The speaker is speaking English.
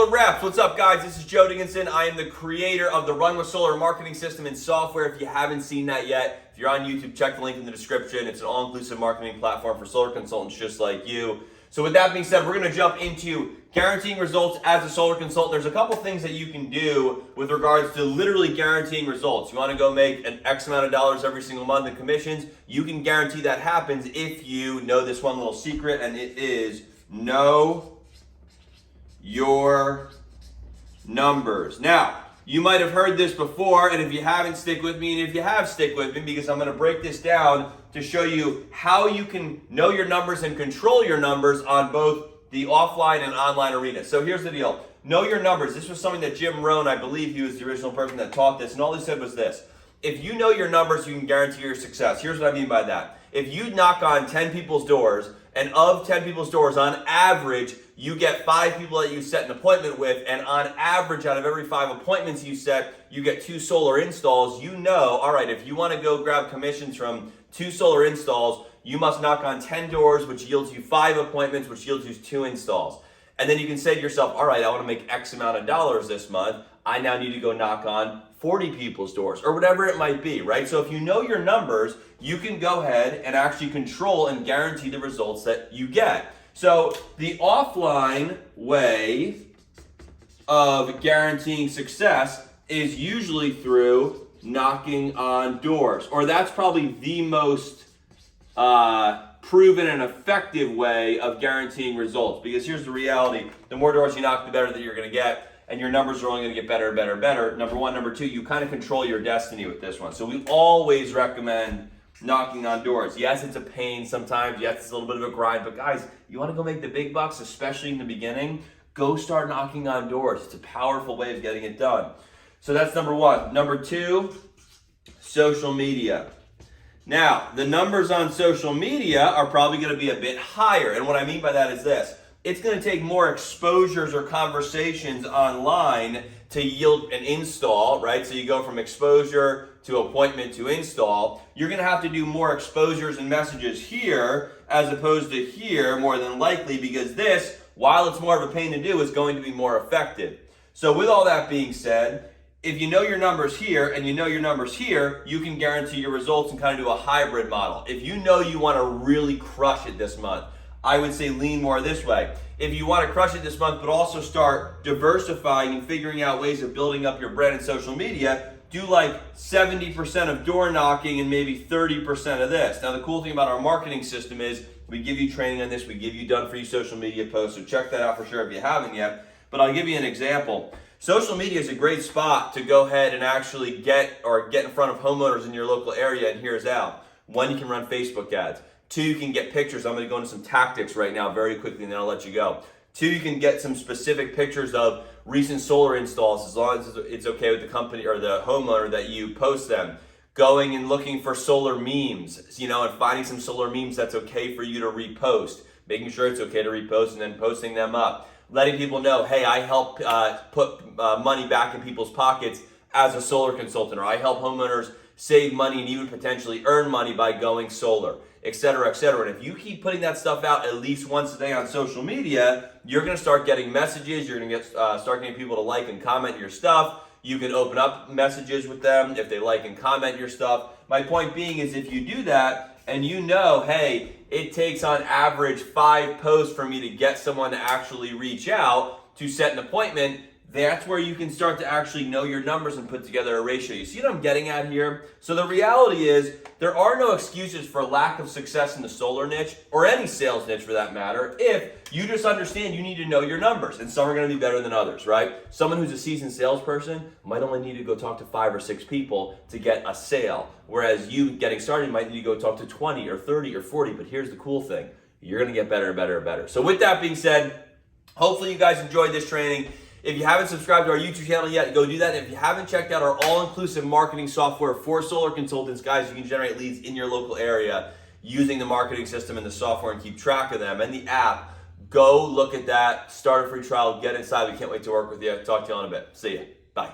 Solar Reps. What's up, guys? This is Joe Dickinson. I am the creator of the Run with Solar marketing system and software. If you haven't seen that yet, if you're on YouTube, check the link in the description. It's an all-inclusive marketing platform for solar consultants just like you. So with that being said, we're going to jump into guaranteeing results as a solar consultant. There's a couple things that you can do with regards to literally guaranteeing results. You want to go make an X amount of dollars every single month in commissions. You can guarantee that happens if you know this one little secret, and it is know your numbers. Now, you might have heard this before, and if you haven't, stick with me, and if you have, stick with me, because I'm going to break this down to show you how you can know your numbers and control your numbers on both the offline and online arena. So here's the deal. Know your numbers. This was something that Jim Rohn, I believe he was the original person that taught this, and all he said was this. If you know your numbers, you can guarantee your success. Here's what I mean by that. If you knock on 10 people's doors, and of 10 people's doors, on average, you get 5 people that you set an appointment with, and on average, out of every 5 appointments you set, you get 2 solar installs. You know, all right, if you want to go grab commissions from 2 solar installs, you must knock on 10 doors, which yields you 5 appointments, which yields you 2 installs. And then you can say to yourself, all right, I want to make X amount of dollars this month. I now need to go knock on 40 people's doors, or whatever it might be, right? So if you know your numbers, you can go ahead and actually control and guarantee the results that you get. So the offline way of guaranteeing success is usually through knocking on doors, or that's probably the most proven and effective way of guaranteeing results. Because here's the reality: the more doors you knock, the better that you're going to get, and your numbers are only going to get better and better and better. Number one. Number two, you kind of control your destiny with this one. So we always recommend knocking on doors. Yes, it's a pain sometimes. Yes, it's a little bit of a grind. But guys, you want to go make the big bucks, especially in the beginning, go start knocking on doors. It's a powerful way of getting it done. So that's number one. Number two, social media. Now, the numbers on social media are probably going to be a bit higher. And what I mean by that is this. It's going to take more exposures or conversations online to yield an install, right? So you go from exposure to appointment to install. You're going to have to do more exposures and messages here as opposed to here, more than likely, because this, while it's more of a pain to do, is going to be more effective. So with all that being said, if you know your numbers here and you know your numbers here, you can guarantee your results and kind of do a hybrid model. If you know you want to really crush it this month, I would say lean more this way. If you want to crush it this month, but also start diversifying and figuring out ways of building up your brand in social media, do like 70% of door knocking and maybe 30% of this. Now, the cool thing about our marketing system is we give you training on this. We give you done-for-you social media posts, so check that out for sure if you haven't yet. But I'll give you an example. Social media is a great spot to go ahead and actually get in front of homeowners in your local area, and here's how. One, you can run Facebook ads. 2, you can get pictures. I'm going to go into some tactics right now very quickly, and then I'll let you go. 2, you can get some specific pictures of recent solar installs, as long as it's okay with the company or the homeowner that you post them. Going and looking for solar memes, and finding some solar memes that's okay for you to repost. Making sure it's okay to repost and then posting them up. Letting people know, hey, I help put money back in people's pockets as a solar consultant, or I help homeowners save money and even potentially earn money by going solar, et cetera, et cetera. And if you keep putting that stuff out at least once a day on social media, you're going to start getting messages. You're going to start getting people to like and comment your stuff. You can open up messages with them if they like and comment your stuff. My point being is, if you do that and you know, hey, it takes on average 5 posts for me to get someone to actually reach out to set an appointment, that's where you can start to actually know your numbers and put together a ratio. You see what I'm getting at here? So the reality is, there are no excuses for lack of success in the solar niche, or any sales niche for that matter, if you just understand you need to know your numbers. And some are going to be better than others, right? Someone who's a seasoned salesperson might only need to go talk to 5 or 6 people to get a sale, whereas you getting started might need to go talk to 20 or 30 or 40. But here's the cool thing. You're going to get better and better and better. So with that being said, hopefully you guys enjoyed this training. If you haven't subscribed to our YouTube channel yet, go do that. And if you haven't checked out our all-inclusive marketing software for solar consultants, guys, you can generate leads in your local area using the marketing system and the software and keep track of them. And the app, go look at that, start a free trial, get inside. We can't wait to work with you. Talk to you in a bit. See ya. Bye.